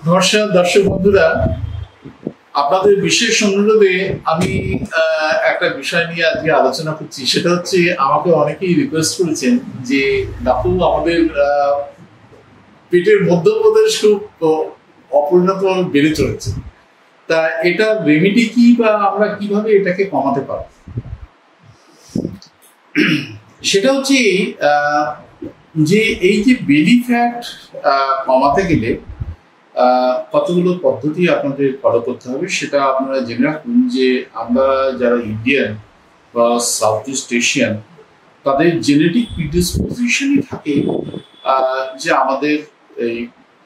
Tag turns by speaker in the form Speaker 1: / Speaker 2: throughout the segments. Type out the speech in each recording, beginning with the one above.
Speaker 1: নমস্কার দর্শক বন্ধুরা, আপনাদের বিশেষ অনুরোধে আমি একটা বিষয় নিয়ে আজকে আলোচনা করছি। সেটা হচ্ছে, আমাকে অনেকেই রিকোয়েস্ট করেছেন যে ডাক্তার, আমাদের পেটের মধ্যপ্রদেশ খুব অপরিণত বেড়ে চলেছে, তা এটা রেমেডি কি বা আমরা কিভাবে এটাকে কমাতে পারব। সেটা হচ্ছে যে এই যে বেলি ফ্যাট কমাতে গেলে কতগুলো পদ্ধতি আপনাদের ফলো করতে হবে। সেটা আপনারা জেনে রাখুন যে আমরা যারা ইন্ডিয়ান বা সাউথ ইস্ট এশিয়ান, তাদের জেনেটিক প্রিডিসপোজিশনই থাকে যে আমাদের এই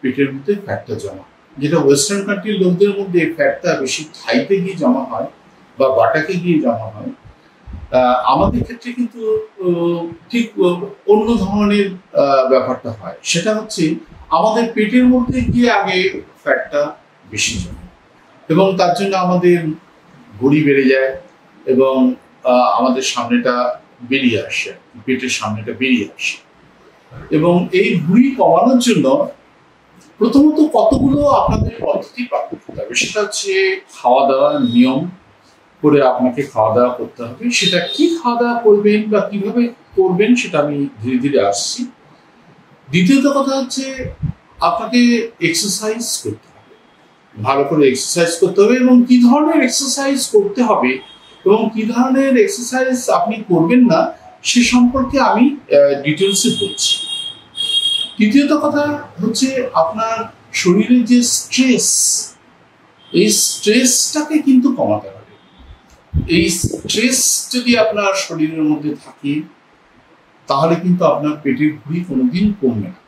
Speaker 1: পেটের মধ্যে ফ্যাটটা জমা, যেটা ওয়েস্টার্ন কান্ট্রির লোকদের মধ্যে ফ্যাটটা বেশি থাইতে গিয়ে জমা হয় বা বাটাকে গিয়ে জমা হয়। আমাদের ক্ষেত্রে কিন্তু ঠিক অন্য ধরনের ব্যাপারটা হয়। সেটা হচ্ছে আমাদের পেটের মধ্যে গিয়ে আগে ফ্যাটটা বেশি জমে এবং তার জন্য আমাদের ভুঁড়ি বেড়ে যায় এবং আমাদের সামনেটা বেরিয়ে আসে, পেটের সামনেটা বেরিয়ে আসে। এবং এই ভুঁড়ি কমানোর জন্য প্রথমত কতগুলো আপনাদের পদ্ধতি পালন করতে হবে। সেটা হচ্ছে খাওয়া দাওয়ার নিয়ম করে আপনাকে খাওয়া দাওয়া করতে হবে। সেটা কি খাওয়া দাওয়া করবেন বা কিভাবে করবেন সেটা আমি ধীরে ধীরে আসছি। দ্বিতীয়ত কথা হচ্ছে আপনাকে এক্সারসাইজ করতে হবে, ভালো করে এক্সারসাইজ করতে হবে এবং কি ধরনের এক্সারসাইজ করতে হবে এবং কি ধরনের এক্সারসাইজ আপনি করবেন না সে সম্পর্কে আমি ডিটেলসে বলছি। তৃতীয়ত কথা হচ্ছে আপনার শরীরে যে স্ট্রেস, এই স্ট্রেসটাকে কিন্তু কমাতে হবে। এই স্ট্রেস যদি আপনার শরীরের মধ্যে থাকে তাহলে কিন্তু আপনার পেটের ভুঁড়ি কোনোদিন কমবে না।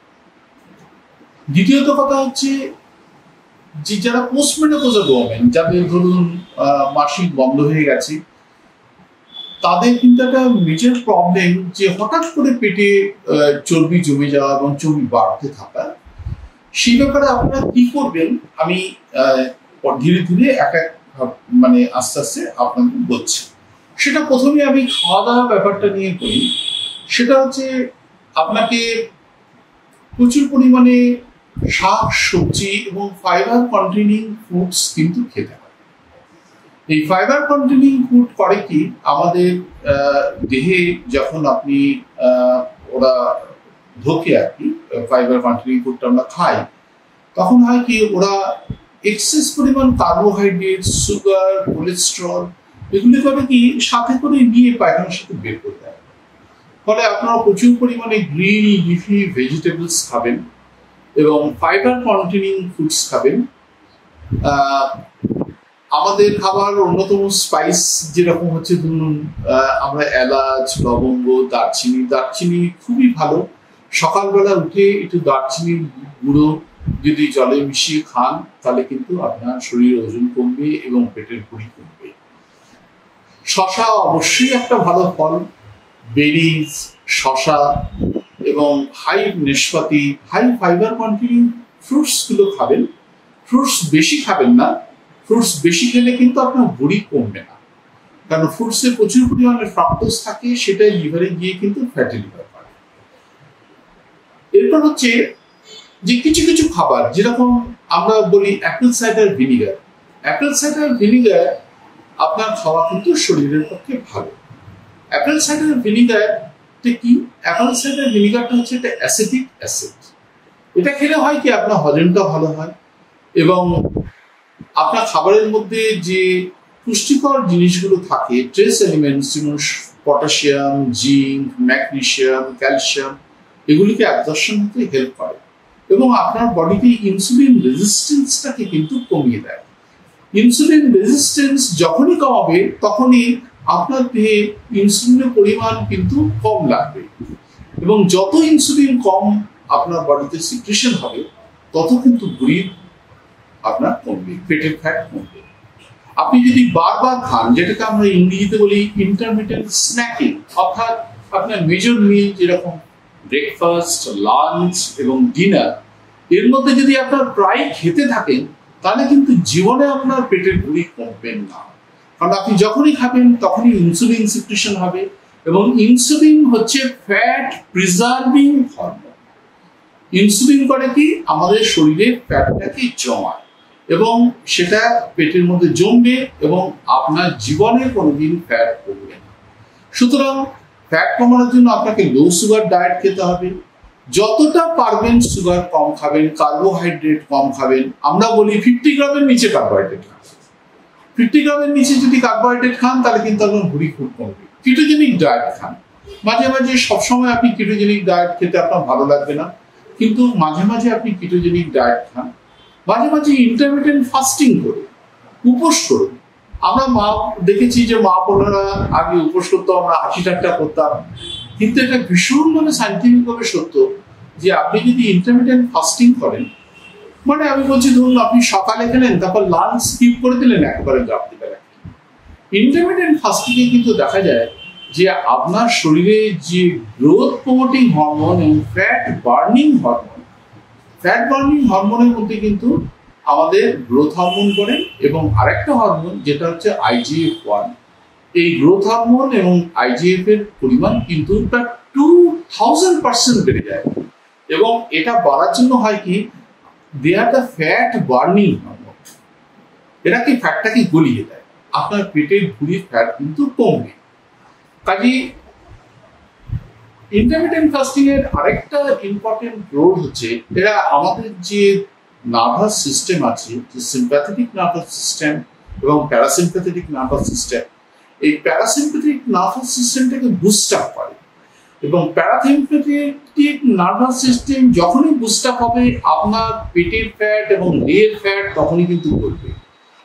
Speaker 1: দ্বিতীয়ত কথা হচ্ছে যে যারা পোস্টমেনোপজাল ওমেন, যাদের ধরুন মাসিক বন্ধ হয়ে গেছে, তাদের কিন্তু একটা মেজর প্রবলেম যে হঠাৎ করে পেটে চর্বি জমে যাওয়া এবং চর্বি বাড়তে থাকা। সেই ব্যাপারে আপনারা কি করবেন আমি ধীরে ধীরে আস্তে আস্তে আপনাদের বলছি। সেটা প্রথমে আমি খাওয়া দাওয়া ব্যাপারটা নিয়ে করি। সেটা হচ্ছে আপনাকে প্রচুর পরিমাণে শাক সবজি এবং ফাইবার কন্টেনিং ফুডস কিন্তু খেতে হয়। এই ফাইবার কন্টেনিং ফুড করে কি, আমাদের দেহে যখন আপনি ওরা ঢোকে আর কি, ফাইবার কন্টেনিং ফুডটা আমরা খাই, তখন হয় কি ওরা এক্সেস পরিমাণ কার্বোহাইড্রেট, সুগার, কোলেস্ট্রল এগুলি করে কি সাথে করে নিয়ে পায়খানার সাথে বের করে দেয়। ফলে আপনারা প্রচুর পরিমাণে গ্রিন লিফি ভেজিটেবলস খাবেন এবং ফাইবার কন্টেনিং ফুডস খাবেন। আমাদের খাবার অন্যতম স্পাইস যেরকম হচ্ছে ধরুন আমরা এলাচ, লবঙ্গ, দারচিনি খুবই ভালো। সকালবেলা উঠে একটু দারচিনির গুঁড়ো যদি জলে মিশিয়ে খান তাহলে কিন্তু আপনার শরীরের ওজন কমবে এবং পেটের ভুঁড়ি কমবে। শশা অবশ্যই একটা ভালো ফল। বেরিজ, শশা এবং হাই নিষ্পাতি, হাই ফাইবার কন্টেনিং ফ্রুটস গুলো খাবেন। ফ্রুটস বেশি খাবেন না, ফ্রুটস বেশি খেলে কিন্তু আপনার ভুঁড়ি কমবে না, কারণ ফ্রুটসে প্রচুর পরিমাণে ফ্রাক্টোজ থাকে, সেটা লিভারে গিয়ে কিন্তু ফ্যাটি লিভার করে। এরপর হচ্ছে যে কিছু কিছু খাবার, যেরকম আমরা বলি apple cider vinegar. Apple cider vinegar আপনার খাওয়া কিন্তু শরীরের পক্ষে ভালো। অ্যাপেল সাইডার ভিনিগারটা কি? অ্যাপেল সাইডার ভিনিগারটা হচ্ছে একটা অ্যাসিটিক অ্যাসিড। এটা খেলে হয় কি আপনার হজমটা ভালো হয় এবং আপনার খাবারের মধ্যে যে পুষ্টিকর জিনিসগুলো থাকে, ট্রেস এলিমেন্টস যেমন পটাশিয়াম, জিঙ্ক, ম্যাগনেসিয়াম, ক্যালসিয়াম, এগুলিকে অ্যাবজর্পশন হতে হেল্প করে এবং আপনার বডিতে ইনসুলিন রেজিস্ট্যান্সটাকে কিন্তু কমিয়ে দেয়। ইনসুলিন রেজিস্ট্যান্স যখনই কমাবে তখনই আপনার দেহে ইনসুলিনের পরিমাণ কিন্তু কম লাগবে এবং যত ইনসুলিন কম আপনার বডিতে সিক্রেশন হবে তত কিন্তু ভুঁড়ি আপনার কমবে, পেটের ফ্যাট কমবে। আপনি যদি বারবার খান, যেটাকে আমরা ইংরেজিতে বলি ইন্টারমিটেন্ট স্ন্যাকিং, অর্থাৎ আপনার মেজর মিল যেরকম ব্রেকফাস্ট, লাঞ্চ এবং ডিনার, এর মধ্যে যদি আপনার প্রায় খেতে থাকেন তাহলে কিন্তু জীবনে আপনার পেটের ভুঁড়ি কমবেন না, কারণ আপনি যখনই খাবেন তখনই ইনসুলিন সিক্রেশন হবে এবং ইনসুলিন হচ্ছে ফ্যাট প্রিজার্ভিং হরমোন। ইনসুলিন করে কি আমাদের শরীরে ফ্যাটটাকে জমায় এবং সেটা পেটের মধ্যে জমবে এবং আপনার জীবনে কোনোদিন ফ্যাট কমবে না। সুতরাং ফ্যাট কমানোর জন্য আপনাকে লো সুগার ডায়েট খেতে হবে, যতটা পারবেন সুগার কম খাবেন, কার্বোহাইড্রেট কম খাবেন। আমরা বলি 50 গ্রামের নিচে কার্বোহাইড্রেট খান। 50 গ্রামের নিচে যদি কার্বোহাইড্রেট খান তাহলে কিন্তু আপনার ভুঁড়ি খুব কমবে। কিটোজেনিক ডায়েট খান, মাঝে মাঝে সবসময় আপনি কিটোজেনিক ডায়েট খেতে আপনার ভালো লাগবে না, কিন্তু মাঝে মাঝে আপনি কিটোজেনিক ডায়েট খান। মাঝে মাঝে ইন্টারমিটেন্ট ফাস্টিং করুন, উপোস করুন। আমরা মা দেখেছি যে মা বোনেরা আগে উপোস করতো, আমরা হাসি ঠাট্টা করতাম, কিন্তু এটা ভীষণভাবে সাইন্টিফিকভাবে সত্য যে আপনি যদি ইন্টারমিটেন্ট ফাস্টিং করেন, মানে আমি বলছি ধরুন আপনি সকালে খেলেন তারপর লাঞ্চ স্কিপ করে দিলেন একেবারে রাত্রিবেলা, ইন্টারমিটেন্ট ফাস্টিং এ কিন্তু দেখা যায় যে আপনার শরীরে যে গ্রোথ প্রমোটিং হরমোন এবং ফ্যাট বার্নিং হরমোনের মধ্যে কিন্তু আমাদের গ্রোথ হরমোন করে এবং আরেকটা হরমোন যেটা হচ্ছে IGF-1। এই গ্রোথ হরমোন এবং IGF এর পরিমাণ কিন্তু প্রায় 2000% বেড়ে যায় এবং এটা বাড়ার জন্য হয় কি, they are the fat burning hormone. এরা কি ফ্যাটটাকে গলিয়ে দেয়, আপনার পেটের ভুঁড়ির ফ্যাট কিন্তু কমবে। কাজেই ইন্টারমিটেন্ট ফাস্টিং এর আরেকটা ইম্পর্টেন্ট রোল হচ্ছে এরা আমাদের যে নার্ভাস সিস্টেম আছে, যে সিম্প্যাথেটিক নার্ভাস সিস্টেম এবং প্যারাসিম্প্যাথেটিক নার্ভাস সিস্টেম, এই প্যারাসিম্প্যাথেটিক নার্ভাস সিস্টেমটাকে বুস্ট আপ করে এবং প্যারাসিম্প্যাথেটিক নার্ভাস সিস্টেম যখনই বুস্ট আপ হবে আপনার পেটের ফ্যাট এবং লের ফ্যাট তখনই কিন্তু করবে।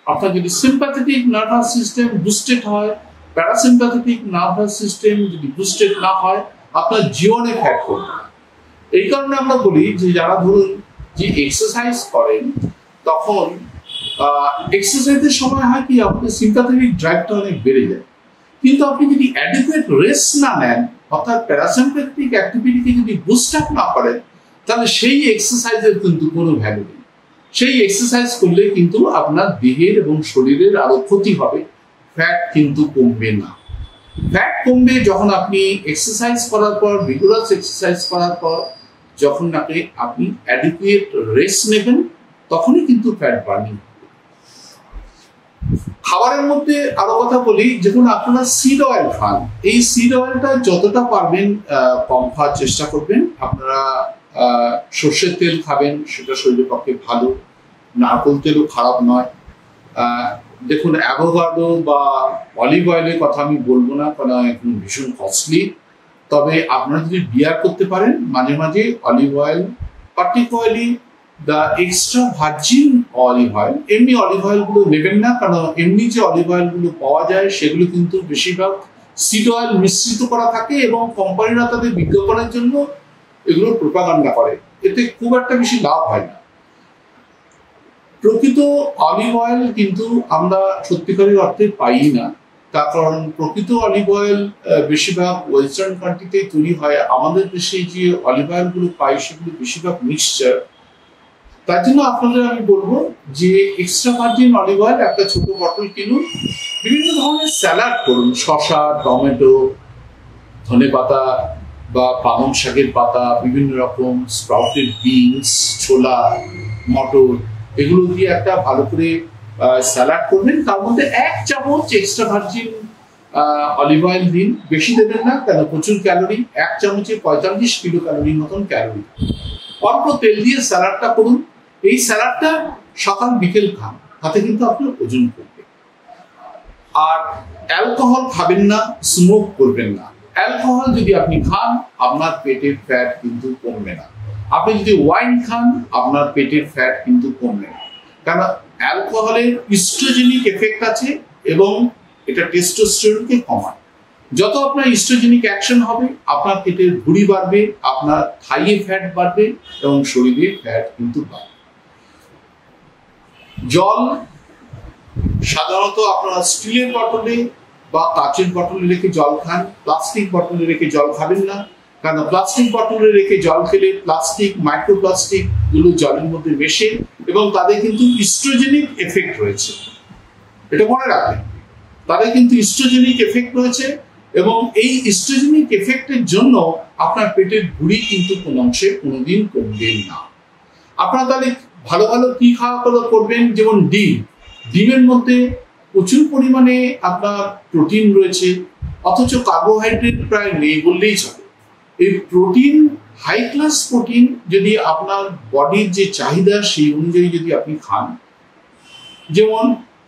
Speaker 1: আপনার যদি সিম্প্যাথেটিক নার্ভাস সিস্টেম বুস্টেড হয়, প্যারাসিম্প্যাথেটিক নার্ভাস সিস্টেম যদি বুস্টেড না হয়, আপনার জীবনে ফ্যাট করবে। এই কারণে আমরা বলি যে যারা ধরুন যে এক্সারসাইজ করেন তখন এক্সারসাইজের সময় হয় কি আপনার সিম্প্যাথেটিক ড্রাইভটা অনেক বেড়ে যায়, কিন্তু আপনি যদি অ্যাডিকুয়েট রেস্ট না নেন অর্থাৎ প্যারাসিম্প্যাথেটিক অ্যাক্টিভিটিকে যদি বুস্ট আপ না করেন তাহলে সেই এক্সারসাইজের কিন্তু কোনো ভ্যালু নেই। সেই এক্সারসাইজ করলে কিন্তু আপনার দেহের এবং শরীরের আরো ক্ষতি হবে, ফ্যাট কিন্তু কমবে না। ফ্যাট কমবে যখন আপনি এক্সারসাইজ করার পর, ভিগোরাস এক্সারসাইজ করার পর যখন আপনি অ্যাডিকুয়েট রেস্ট নেবেন তখনই কিন্তু ফ্যাট বার্নিং। খাবারের মধ্যে আরো কথা বলি, যখন আপনারা সিড অয়েল খান, এই সিড অয়েলটা যতটা পারবেন কম খাওয়ার চেষ্টা করবেন। আপনারা সর্ষের তেল খাবেন, সেটা শরীরের পক্ষে ভালো, নারকেল তেলও খারাপ নয়। দেখুন অ্যাভোকাডো বা অলিভ অয়েলের কথা আমি বলবো না, কারণ এখন ভীষণ কস্টলি। তবে আপনারা যদি বিয়ার করতে পারেন মাঝে মাঝে olive oil, particularly the extra virgin olive oil, এমনি অলিভ অয়েলগুলো নেবেন না, কারণ এমনি যে অলিভ অয়েলগুলো পাওয়া যায় সেগুলো কিন্তু বেশিরভাগ সিড অয়েল মিশ্রিত করা থাকে এবং কোম্পানিরা তাদের বিজ্ঞাপনের জন্য এগুলো প্রোপাগান্ডা করে, এতে খুব একটা বেশি লাভ হয় না। প্রকৃত অলিভ অয়েল কিন্তু আমরা সত্যিকারের অর্থে পাই না, তার কারণ প্রকৃত অলিভ অয়েল বেশিরভাগ ওয়েস্টার্ন কান্ট্রিতেই তৈরি হয়। আমাদের দেশে যে অলিভ অয়েলগুলো পাই সেগুলো বেশিরভাগ মিক্সচার। তার জন্য আপনাদের আমি বলবো যে এক্সট্রা ভার্জিন অলিভ অয়েল একটা ছোট বটল কিনুন, বিভিন্ন ধরনের স্যালাড করুন, শসা, টমেটো, ধনেপাতা বা পালং শাকের পাতা, বিভিন্ন রকম স্প্রাউটেড বিনস, ছোলা, মটর, এগুলো দিয়ে একটা ভালো করে স্যালাড করবেন। তার মধ্যে 1 চামচ এক্সট্রা ভার্জিন অলিভ অয়েল দিন, বেশি দেবেন না, কেন প্রচুর ক্যালোরি, 1 চামচে 45 কিলো ক্যালোরির মতন ক্যালোরি। অল্প তেল দিয়ে স্যালাডটা করুন, এই স্যালাডটা সকাল বিকেল খান, তাতে কিন্তু আপনার ওজন কমবে। আর অ্যালকোহল খাবেন না, স্মোক করবেন না। অ্যালকোহল যদি আপনি খান আপনার পেটের ফ্যাট কিন্তু কমবে না। আপনি যদি ওয়াইন খান আপনার পেটের ফ্যাট কিন্তু কমবে না, কারণ অ্যালকোহলের ইস্ট্রোজেনিক এফেক্ট আছে এবং এটা টেস্টোস্টেরনকে কমায়। যত আপনার ইস্ট্রোজেনিক অ্যাকশন হবে আপনার পেটের ভুঁড়ি বাড়বে, আপনার থাইয়ে ফ্যাট বাড়বে এবং শরীরে ফ্যাট কিন্তু বাড়বে। জল সাধারণত আপনারা স্টিলের বটলে বা কাচের বটলে রেখে জল খান, প্লাস্টিক বটলে রেখে জল খাবেন না, কারণ প্লাস্টিক বটলে রেখে জল খেলে প্লাস্টিক, মাইক্রোপ্লাস্টিক গুলো জলের মধ্যে মেশে এবং তাদের কিন্তু ইস্ট্রোজেনিক এফেক্ট রয়েছে, এটা মনে রাখবেন। তাদের কিন্তু ইস্ট্রোজেনিক এফেক্ট রয়েছে এবং এই ইস্ট্রোজেনিক এফেক্টের জন্য আপনার পেটের ভুঁড়ি কিন্তু কোনো অংশে কোনোদিন কমবে না। আপনারা তাহলে ভালো ভালো কি খাওয়া করবেন, যেমন ডিমের মধ্যে প্রচুর পরিমাণে আপনার প্রোটিন রয়েছে, অথচ কার্বোহাইড্রেট প্রায় নেই বললেই চলে। এই প্রোটিন, হাই ক্লাস প্রোটিন যদি আপনার বডির যে চাহিদা সেই অনুযায়ী যদি আপনি খান, যেমন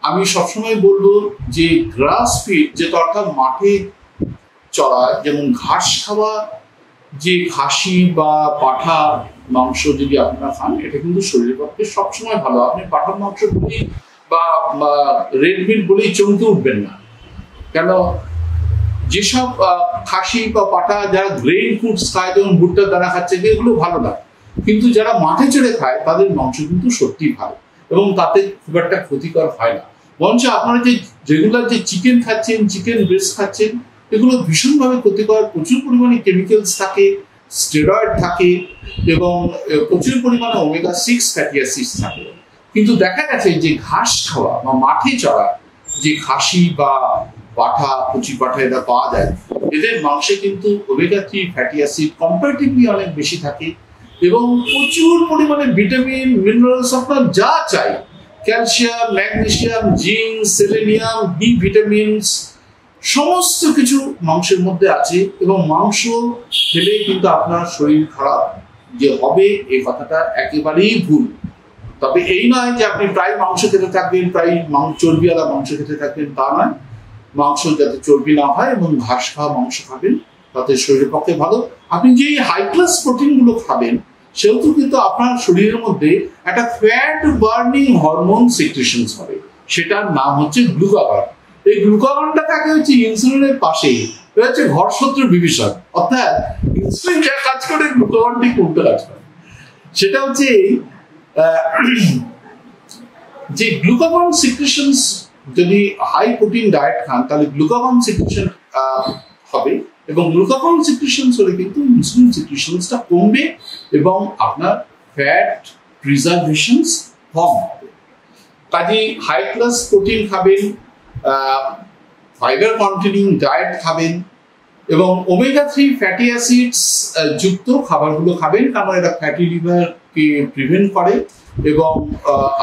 Speaker 1: আমি সবসময় বলবো যে গ্রাস ফিড, যেটা অর্থাৎ মাঠে চড়া, যেমন ঘাস খাওয়া, যে খাসি বা পাঠা মাংস যদি আপনারা খান, এটা কিন্তু শরীরের পক্ষে সবসময় ভালো। আপনি পাঠার মাংস বলি বা রেড মিট বলেই চমকে উঠবেন না, কেন যেসব খাসি বা পাঠা যারা গ্রেইন ফুডস খায়, যেমন ভুট্টার দানা খাচ্ছে, এগুলো ভালো না, কিন্তু যারা মাঠে চড়ে খায় তাদের মাংস কিন্তু সত্যি ভালো এবং তাতে খুব একটা ক্ষতিকর হয় না। বরঞ্চ আপনারা যে রেগুলার যে চিকেন খাচ্ছেন, চিকেন ব্রেস্ট খাচ্ছেন, এগুলো ভীষণভাবে ক্ষতিকর। প্রচুর পরিমাণে কেমিক্যালস থাকে, স্টেরয়েড থাকে এবং প্রচুর পরিমাণে ওমেগা 6 ফ্যাটি অ্যাসিডস থাকে। কিন্তু দেখা গেছে যে ঘাস খাওয়া বা মাঠে চড়া যে খাসি বা পাঠা, কচি পাঠা এরা পাওয়া যায়, এদের মাংসে কিন্তু ওমেগা 3 ফ্যাটি অ্যাসিড কম্পারেটিভলি অনেক বেশি থাকে এবং প্রচুর পরিমাণে ভিটামিন, মিনারেলস, আপনার যা চাই, calcium, magnesium, zinc, selenium, B vitamins, সমস্ত কিছু মাংসের মধ্যে আছে। এবং মাংস খেলে কিন্তু আপনার শরীর খারাপ যে হবে, এই কথাটা একেবারেই ভুল। তবে এই নয় যে আপনি প্রায় মাংস খেতে থাকবেন, প্রায় চর্বিওয়ালা মাংস খেতে থাকবেন, তা নয়। মাংস যাতে চর্বি না হয় এবং ঘাস খাওয়া মাংস খাবেন, তাতে শরীরের পক্ষে ভালো। আপনি যে হাই ক্লাস প্রোটিন গুলো খাবেন, সেহেতু কিন্তু আপনার শরীরের মধ্যে একটা ফ্যাট বার্নিং হরমোন সিক্রেশনস হবে, সেটার নাম হচ্ছে গ্লুকাগন। এই গ্লুকাগনটা থাকে হচ্ছে ইনসুলিনের পাশে, এটা হচ্ছে ঘরশত্রু বিভীষণ। অর্থাৎ ইনসুলিন যা কাজ করে, গ্লুকাগনটি উল্টো কাজ করে। সেটা হচ্ছে যে গ্লুকাগন সিক্রেশনস, যদি হাই প্রোটিন ডায়েট খান তাহলে গ্লুকাগন সিক্রেশন হবে এবং গ্লুকাগন সিক্রেশনস হলে কিন্তু ইনসুলিন সিক্রেশনসটা কমবে এবং আপনার ফ্যাট প্রিজার্ভেশনস কম হবে। কাজে হাই ক্লাস প্রোটিন খাবেন, ফাইবার কন্টেনিং ডায়েট খাবেন এবং ওমেগা 3 ফ্যাটি অ্যাসিডস যুক্ত খাবারগুলো খাবেন, কারণ এটা ফ্যাটি লিভারকে প্রিভেন্ট করে এবং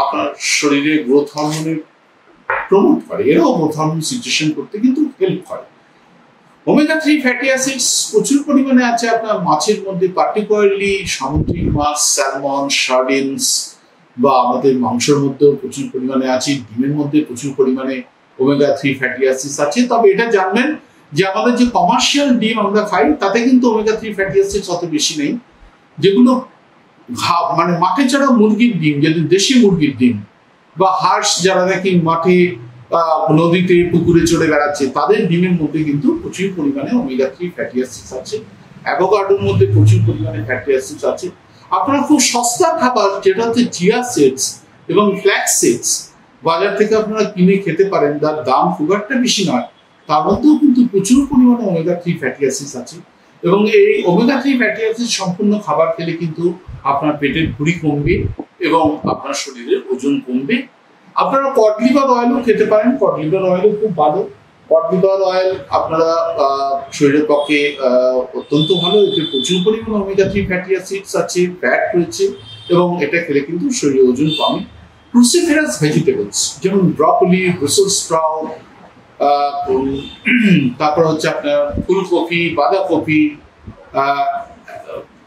Speaker 1: আপনার শরীরে গ্রোথ হরমোনের প্রমোট করে। এরাও গ্রোথ হরমোন সিক্রেশন করতে কিন্তু হেল্প করে। ওমেগা 3 ফ্যাটি অ্যাসিডস প্রচুর পরিমাণে আছে আপনার মাছের মধ্যে, পার্টিকুলারলি সামুদ্রিক মাছ, স্যালমন, সার্ডিনস, বা আমাদের মাংসের মধ্যেও প্রচুর পরিমাণে আছে, ডিমের মধ্যে প্রচুর পরিমাণে ওমেগা 3 ফ্যাটি অ্যাসিডস আছে। তবে এটা জানবেন যে আমাদের যে কমার্শিয়াল ডিম আমরা খাই, তাতে কিন্তু ওমেগা 3 ফ্যাটি অ্যাসিডস অত বেশি নেই। যেগুলো মানে মাঠে চড়া মুরগির ডিম, যেহেতু দেশি মুরগির ডিম, বা হাঁস যারা নাকি মাঠে নদীতে পুকুরে চড়ে বেড়াচ্ছে, তাদের ডিমের মধ্যে কিন্তু প্রচুর পরিমাণে ওমেগা 3 ফ্যাটি অ্যাসিডস আছে। অ্যাভোকাডোর মধ্যে প্রচুর পরিমাণে ফ্যাটি অ্যাসিডস আছে। আপনার খুব সস্তা খাবার যেটা হচ্ছে চিয়া সিডস এবং ফ্ল্যাক্স সিডস, বাজার থেকে আপনারা কিনে খেতে পারেন, তার দাম খুব একটা বেশি নয়, তার মধ্যেও কিন্তু প্রচুর পরিমাণে ওমেগা 3 ফ্যাটি অ্যাসিডস আছে। এবং এই ওমেগা 3 ফ্যাটি অ্যাসিড সম্পূর্ণ খাবার খেলে কিন্তু আপনার পেটের ভুঁড়ি কমবে এবং আপনার শরীরের ওজন কমবে। আপনারা কড লিভার অয়েলও খেতে পারেন, কড লিভার অয়েলও খুব ভালো। কড লিভার অয়েল আপনারা শরীরের পক্ষে অত্যন্ত ভালো, এতে প্রচুর পরিমাণে ওমেগা 3 ফ্যাটি অ্যাসিডস আছে, ফ্যাট রয়েছে এবং এটা খেলে কিন্তু শরীরের ওজন কমে। ক্রুসিফেরাস ভেজিটেবলস যেমন ব্রকলি, ব্রাসেলস স্প্রাউট, তারপর হচ্ছে আপনার ফুলকপি, বাঁধাকপি,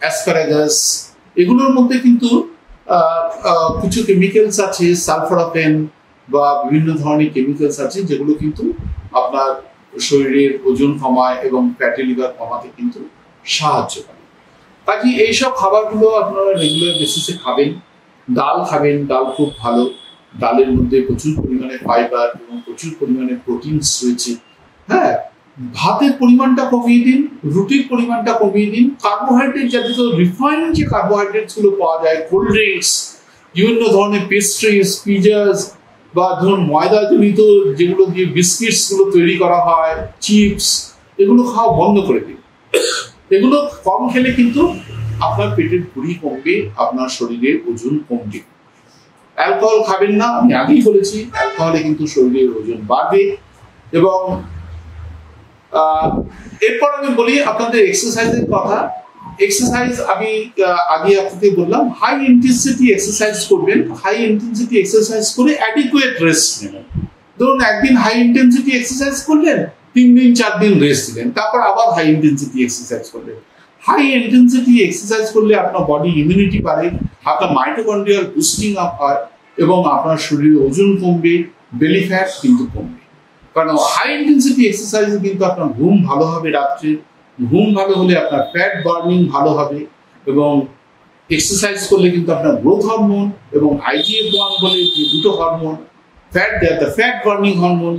Speaker 1: অ্যাসপারাগাস, এগুলোর মধ্যে কিন্তু কিছু কেমিক্যালস আছে, সালফোরাফেন বা বিভিন্ন ধরনের কেমিক্যালস আছে, যেগুলো কিন্তু আপনার শরীরের ওজন কমায় এবং ফ্যাটি লিভার কমাতে কিন্তু সাহায্য করে। কাজে এইসব খাবারগুলো আপনারা রেগুলার বেসিসে খাবেন। ডাল খাবেন, ডাল খুব ভালো, ডালের মধ্যে প্রচুর পরিমাণে ফাইবার এবং প্রচুর পরিমাণে প্রোটিনস রয়েছে। হ্যাঁ, ভাতের পরিমাণটা কমিয়ে দিন, রুটির পরিমাণটা কমিয়ে দিন। কার্বোহাইড্রেট জাতীয় রিফাইন্ড যে কার্বোহাইড্রেটস গুলো পাওয়া যায়, কোল্ড ড্রিঙ্কস, বিভিন্ন ধরনের পেস্ট্রিজ, পিজাস, বা ধরুন ময়দাজনিত যেগুলো দিয়ে বিস্কিটস গুলো তৈরি করা হয়, চিপস, এগুলো খাওয়া বন্ধ করে দিন। এগুলো কম খেলে কিন্তু আপনার পেটের ভুঁড়ি কমবে, আপনার শরীরের ওজন কমবে। অ্যালকোহল খাবেন না, আমি আগেই বলেছি, অ্যালকোহলে কিন্তু শরীরের ওজন বাড়বে এবং এরপর আমি বলি আপনাদের এক্সারসাইজের কথা। এক্সারসাইজ আমি আগে আপনাকে বললাম, হাই ইন্টেন্সিটি এক্সারসাইজ করবেন। হাই ইন্টেন্সিটি এক্সারসাইজ করে অ্যাডিকুয়েট রেস্ট নেবেন। ধরুন একদিন হাই ইন্টেন্সিটি এক্সারসাইজ করলেন, 3 দিন 4 দিন রেস্ট দিলেন, তারপর আবার হাই ইন্টেন্সিটি এক্সারসাইজ করলেন। হাই ইন্টেন্সিটি এক্সারসাইজ করলে আপনার বডি ইমিউনিটি বাড়ে, আপনার মাইটোকন্ড্রিয়াল বুস্টিং আপ হয় এবং আপনার শরীরে ওজন কমবে, বেলি ফ্যাট কিন্তু কমবে। কারণ হাই ইন্টেন্সিটি এক্সারসাইজে কিন্তু আপনার ঘুম ভালো হবে রাত্রে, ঘুম ভালো হলে আপনার ফ্যাট বার্নিং ভালো হবে এবং এক্সারসাইজ করলে কিন্তু আপনার গ্রোথ হরমোন এবং IGF-1 বলে যে দুটো হরমোন, ফ্যাট বার্নিং হরমোন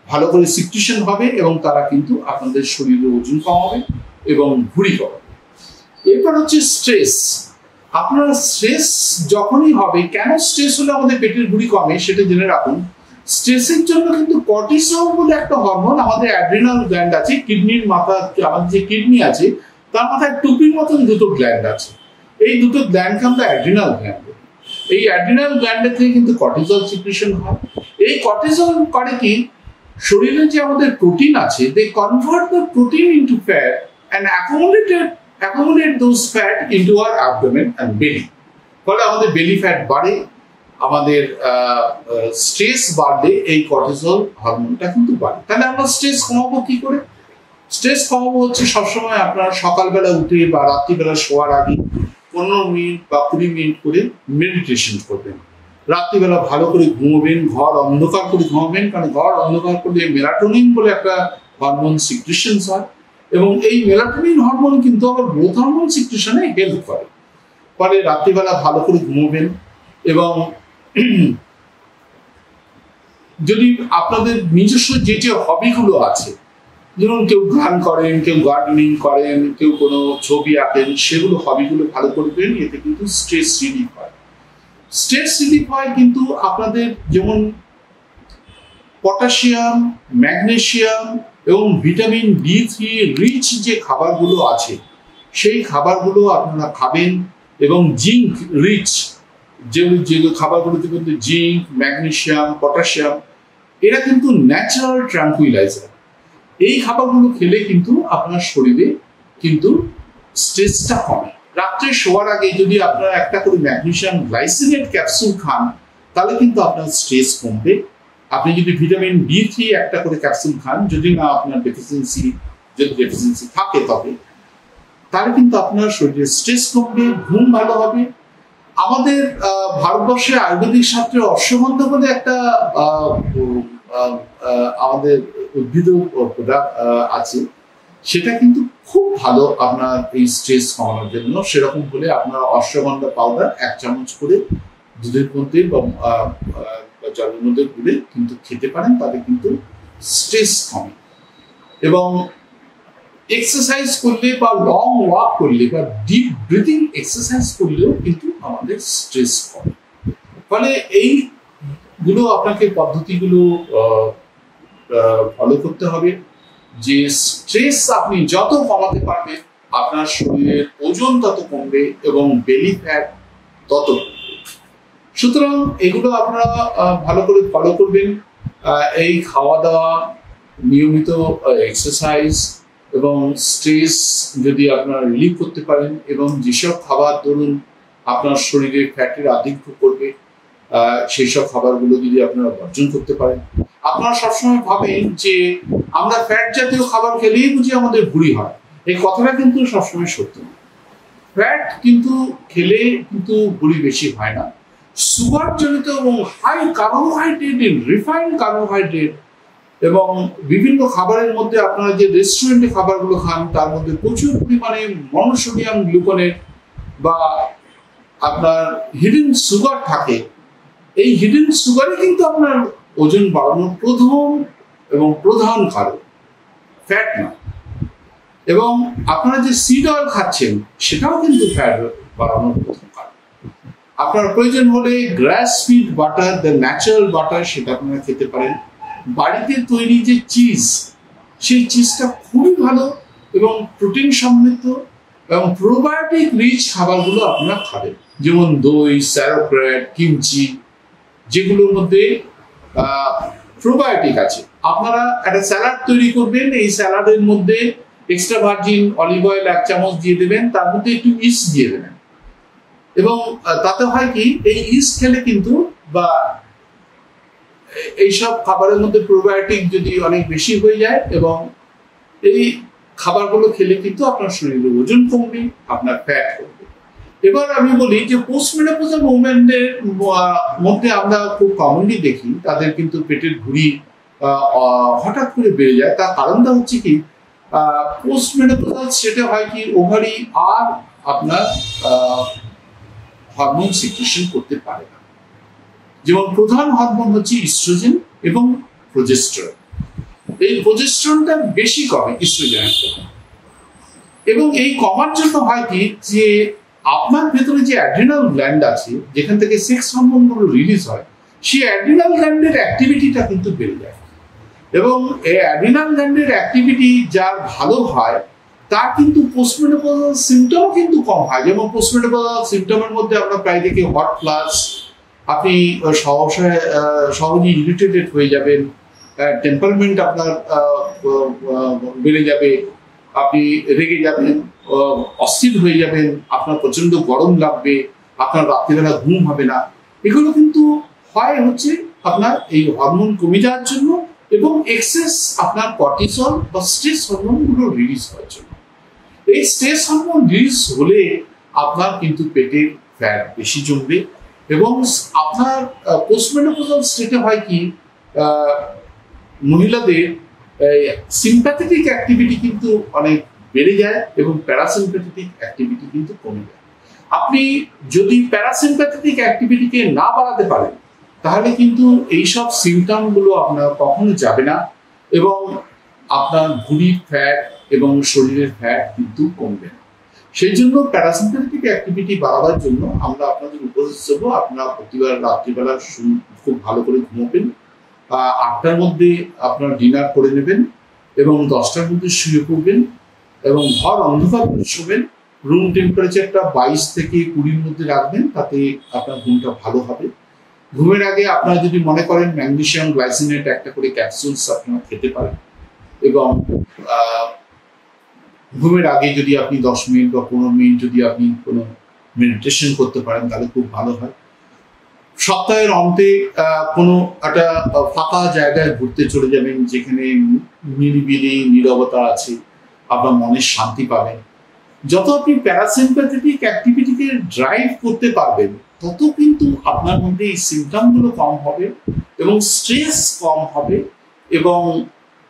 Speaker 1: ভালো করে সিক্রেশন হবে এবং তারা কিন্তু আপনাদের শরীরে ওজন কমাবে এবং ভুঁড়ি কমাবে। এরপর হচ্ছে স্ট্রেস। আপনার স্ট্রেস যখনই হবে, কেন স্ট্রেস হলে আমাদের পেটের ভুঁড়ি কমে সেটা জেনে রাখুন। স্ট্রেসের জন্য কিন্তু কর্টিসল বলে একটা হরমোন, আমাদের অ্যাড্রিনাল গ্ল্যান্ড আছে, কিডনির মাথা, আমাদের যে কিডনি আছে তার মাথায় টুপির মতন দুটো গ্ল্যান্ড আছে। এই দুটো গ্ল্যান্ডকে আমরা অ্যাড্রিনাল গ্ল্যান্ড বলি। এই অ্যাড্রিনাল গ্ল্যান্ডের থেকে কিন্তু কর্টিসল সিক্রেশন হয়। এই কর্টিসল করে কি, শরীরে যে আমাদের প্রোটিন আছে, they convert the protein into fat and accumulate those fat into our abdomen and belly. ফলে আমাদের বেলি ফ্যাট বাড়ে, আমাদের স্ট্রেস বাড়লে এই কর্টিসল হরমোনটা কিন্তু বাড়ে। তাহলে আমরা স্ট্রেস কমাবো কি করে? স্ট্রেস কমাবো হচ্ছে সবসময় আপনার সকালবেলা উঠে বা রাত্রিবেলা শোয়ার আগে 15 মিনিট বা 20 মিনিট করে মেডিটেশন করবেন। রাত্রিবেলা ভালো করে ঘুমাবেন, ঘর অন্ধকার করে ঘুমাবেন, কারণ ঘর অন্ধকার করলে মেলাটোনিন বলে একটা হরমোন সিক্রেশন হয় এবং এই মেলাটোনিন হরমোন কিন্তু আবার গ্রোথ হরমোন সিক্রেশনে হেল্প করে। ফলে রাত্রিবেলা ভালো করে ঘুমাবেন এবং যদি আপনাদের নিজস্ব যে যে হবিগুলো আছে, যেমন কেউ গান করেন, কেউ গার্ডেনিং করেন, কেউ কোনো ছবি আঁকেন, সেগুলো হবিগুলো ভালো করবেন। এতে কিন্তু স্ট্রেস রিলিফ হয়। স্ট্রেস রিলিফ হয় কিন্তু আপনাদের যেমন পটাশিয়াম, ম্যাগনেসিয়াম এবং ভিটামিন D3 রিচ যে খাবারগুলো আছে সেই খাবারগুলো আপনারা খাবেন এবং জিঙ্ক রিচ যেগুলো খাবারগুলোতে কিন্তু জিঙ্ক, ম্যাগনেসিয়াম, পটাশিয়াম, এরা কিন্তু ন্যাচারাল ট্রাঙ্কুইলাইজার। এই খাবারগুলো খেলে কিন্তু আপনার শরীরে কিন্তু স্ট্রেসটা কমে। রাত্রে শোয়ার আগে যদি আপনারা একটা করে ম্যাগনেসিয়াম গ্লাইসিনেট ক্যাপসুল খান তাহলে কিন্তু আপনার স্ট্রেস কমবে। আপনি যদি ভিটামিন D3 একটা করে ক্যাপসুল খান, যদি না আপনার ডেফিসিয়েন্সি থাকে তবে, তাহলে কিন্তু আপনার শরীরে স্ট্রেস কমবে, ঘুম ভালো হবে। আমাদের ভারতবর্ষে আয়ুর্বেদিক শাস্ত্রে অশ্বগন্ধা বলে একটা আমাদের উদ্ভিদ আছে, সেটা কিন্তু খুব ভালো আপনার এই স্ট্রেস কমানোর জন্য। সেরকম বলে আপনারা অশ্বগন্ধা পাউডার 1 চামচ করে দুধের মধ্যে বা জলের মধ্যে গুলে কিন্তু খেতে পারেন, তাতে কিন্তু স্ট্রেস কমে। এবং এক্সারসাইজ করলে বা লং ওয়াক করলে বা ডিপ ব্রিথিং এক্সারসাইজ করলেও কিন্তু আমাদের স্ট্রেস কমে। ফলে এইগুলো আপনাকে পদ্ধতিগুলো ফলো করতে হবে যে স্ট্রেস আপনি যত কমাতে পারবেন আপনার শরীরের ওজন তত কমবে এবং বেলি ফ্যাট তত। সুতরাং এগুলো আপনারা ভালো করে ফলো করবেন। এই খাওয়া দাওয়া, নিয়মিত এক্সারসাইজ এবং স্ট্রেস যদি আপনারা রিলিভ করতে পারেন এবং যেসব খাবার ধরুন আপনার শরীরে ফ্যাটের আধিক্য করবে সেই সব খাবারগুলো যদি আপনারা বর্জন করতে পারেন। আপনারা সবসময় ভাবেন যে আমরা ফ্যাট জাতীয় খাবার খেলেই বুঝি আমাদের ভুঁড়ি হয়, এই কথাটা কিন্তু সবসময় সত্য না। ফ্যাট কিন্তু খেলে কিন্তু ভুঁড়ি বেশি হয় না। সুগার জনিত এবং হাই কার্বোহাইড্রেট, রিফাইন্ড কার্বোহাইড্রেট এবং বিভিন্ন খাবারের মধ্যে আপনারা যে রেস্টুরেন্টে খাবারগুলো খান তার মধ্যে প্রচুর পরিমাণে মনোসোডিয়াম গ্লুকোনেট বা আপনার হিডেন সুগার থাকে। এই হিডেন সুগারই কিন্তু আপনার ওজন বাড়ানোর প্রধান কারণ, ফ্যাট না। এবং আপনারা যে সিড অয়েল খাচ্ছেন সেটাও কিন্তু ফ্যাট বাড়ানোর প্রধান কারণ। আপনার প্রয়োজন হলে grass fed butter, the natural butter, সেটা আপনারা খেতে পারেন। বাড়িতে তৈরি যে চিজ, সেই চিজটা খুবই ভালো এবং প্রোটিন সমৃদ্ধ এবং প্রোবায়োটিক রিচ খাবারগুলো আপনারা খাবেন, যেমন দই, স্যারোক্রেট, কিমচি, যেগুলোর মধ্যে প্রোবায়োটিক আছে। আপনারা একটা স্যালাড তৈরি করবেন, এই স্যালাডের মধ্যে এক্সট্রা ভার্জিন অলিভ অয়েল 1 চামচ দিয়ে দেবেন, তার মধ্যে একটু ইস্ট দিয়ে দেবেন, এবং তাতে হয় কি এই ইস্ট খেলে কিন্তু বা এইসব খাবারের মধ্যে প্রোবায়োটিক যদি অনেক বেশি হয়ে যায়, এবং এই খাবারগুলো খেলে কিন্তু আপনার শরীরের ওজন কমবে, আপনার ফ্যাট কমবে। এবার আমি বলি যে পোস্টমেনোপজাল উমেনদের মধ্যে আমরা খুব কমনলি দেখি তাদের কিন্তু পেটের ভুঁড়ি হঠাৎ করে বেড়ে যায়। তার কারণটা হচ্ছে কি, পোস্টমেনোপজাল স্টেটে হয় কি ওভারি আর আপনার হরমোন সিক্রেশন করতে পারে না। যেমন প্রধান হরমোন হচ্ছে ইস্ট্রোজেন এবং প্রোজেস্টেরন। এই প্রোজেস্টেরনটা বেশি কমে ইস্ট্রোজেনের থেকে, এবং এই কমার জন্য হয় কি যে আপনার ভেতরে যে অ্যাড্রিনাল গ্ল্যান্ড আছে যেখান থেকে সেক্স হরমোনগুলো রিলিজ হয়, সেই অ্যাড্রিনাল গ্ল্যান্ডের অ্যাক্টিভিটিটা কিন্তু বেড়ে যায়, এবং এই অ্যাড্রিনাল গ্ল্যান্ডের অ্যাক্টিভিটি যার ভালো হয় তার কিন্তু পোস্টমেনোপজাল সিমটমও কিন্তু কম হয়। যেমন পোস্টমেনোপজাল সিমটমের মধ্যে আমরা প্রায় দেখি হট ফ্লাশ, আপনি সহজেই ইরিটেটেড হয়ে যাবেন, টেম্পারমেন্ট আপনার বেড়ে যাবে, আপনি রেগে যাবেন, অস্থির হয়ে যাবেন, আপনার প্রচন্ড গরম লাগবে, আপনার রাত্রিবেলা ঘুম হবে না। এগুলো কিন্তু হয় হচ্ছে আপনার এই হরমোন কমে যাওয়ার জন্য, এবং এক্সেস আপনার কর্টিসল বা স্ট্রেস হরমোনগুলো রিলিজ হওয়ার জন্য। এই স্ট্রেস হরমোন রিলিজ হলে আপনার কিন্তু পেটের ফ্যাট বেশি জমবে, এবং আপনার পোস্টমেনোপজাল স্টেটে হয় কি মহিলাদের সিম্প্যাথেটিক অ্যাক্টিভিটি কিন্তু অনেক বেড়ে যায়, এবং প্যারাসিম্প্যাথেটিক অ্যাক্টিভিটি কিন্তু কমে যায়। আপনি যদি প্যারাসিম্প্যাথেটিক অ্যাক্টিভিটিকে না বাড়াতে পারেন তাহলে কিন্তু এইসব সিমটমগুলো আপনার কখনো যাবে না, এবং আপনার ভুঁড়ির ফ্যাট এবং শরীরের ফ্যাট কিন্তু কমবে না। সেই জন্য প্যারাসিম্প্যাথেটিক অ্যাক্টিভিটি বাড়াবার জন্য আমরা আপনাদের উপদেশ দেব, আপনারা প্রতিবার রাত্রিবেলা খুব ভালো করে ঘুমোবেন, 8টার মধ্যে আপনার ডিনার করে নেবেন, এবং 10টার মধ্যে শুয়ে পড়বেন, এবং ঘর অন্ধকার করে শোবেন। রুম টেম্পারেচারটা 22 থেকে 20-র মধ্যে রাখবেন, তাতে আপনার ঘুমটা ভালো হবে। ঘুমের আগে আপনারা যদি মনে করেন ম্যাগনেসিয়াম গ্লাইসিনেট একটা করে ক্যাপসুলস আপনারা খেতে পারেন, এবং ঘুমের আগে যদি আপনি 10 মিনিট বা 15 মিনিট যদি আপনি কোনো মেডিটেশন করতে পারেন তাহলে খুব ভালো হয়। সপ্তাহের অন্তে কোনো একটা ফাঁকা জায়গায় ঘুরতে চলে যাবেন যেখানে নিরিবিলি নীরবতা আছে, আপনার মনের শান্তি পাবেন। যত আপনি প্যারাসিম্প্যাথেটিক অ্যাক্টিভিটিকে ড্রাইভ করতে পারবেন তত কিন্তু আপনার মধ্যে এই সিমটমগুলো কম হবে, এবং স্ট্রেস কম হবে, এবং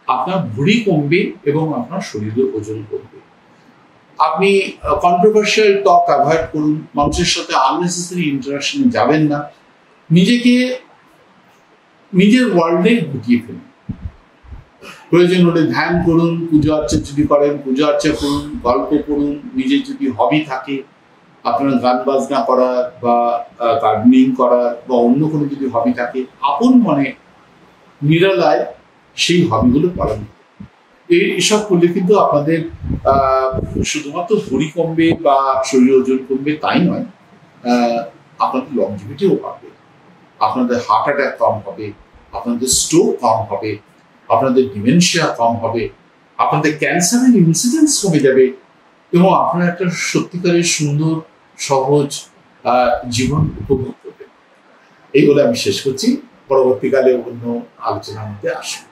Speaker 1: আপনার ভুঁড়ি কমবে, এবং আপনার শরীরের ওজন কমবে। আপনি কন্ট্রোভার্সিয়াল টক অ্যাভয়েড করুন, মানুষের সাথে আননেসেসারি ইন্টারাকশনে যাবেন না, নিজেকে নিজের ওয়ার্ল্ডে গুটিয়ে ফেলুন। প্রয়োজন হলে ধ্যান করুন, পুজো আর্চা যদি করেন পুজো আর্চা করুন, গল্প করুন, নিজের যদি হবি থাকে আপনার গান বাজনা করা বা গার্ডেনিং করা বা অন্য কোনো যদি হবি থাকে, আপন মনে নিরালায় সেই হবিগুলো পালন করুন। এইসব করলে কিন্তু আপনাদের শুধুমাত্র ভুঁড়ি কমবে বা শরীর ওজন কমবে তাই নয়, আপনাদের লংজিভিটিও বাড়বে, আপনাদের হার্ট অ্যাটাক কম হবে, আপনাদের স্ট্রোক কম হবে, আপনাদের ডিমেনশিয়া কম হবে, আপনাদের ক্যান্সারের ইনসিডেন্স কমে যাবে, এবং আপনারা একটা সত্যিকারের সুন্দর সহজ জীবন উপভোগ করবেন। এই বলে আমি শেষ করছি। পরবর্তীকালে অন্য আলোচনার মধ্যে আসবো।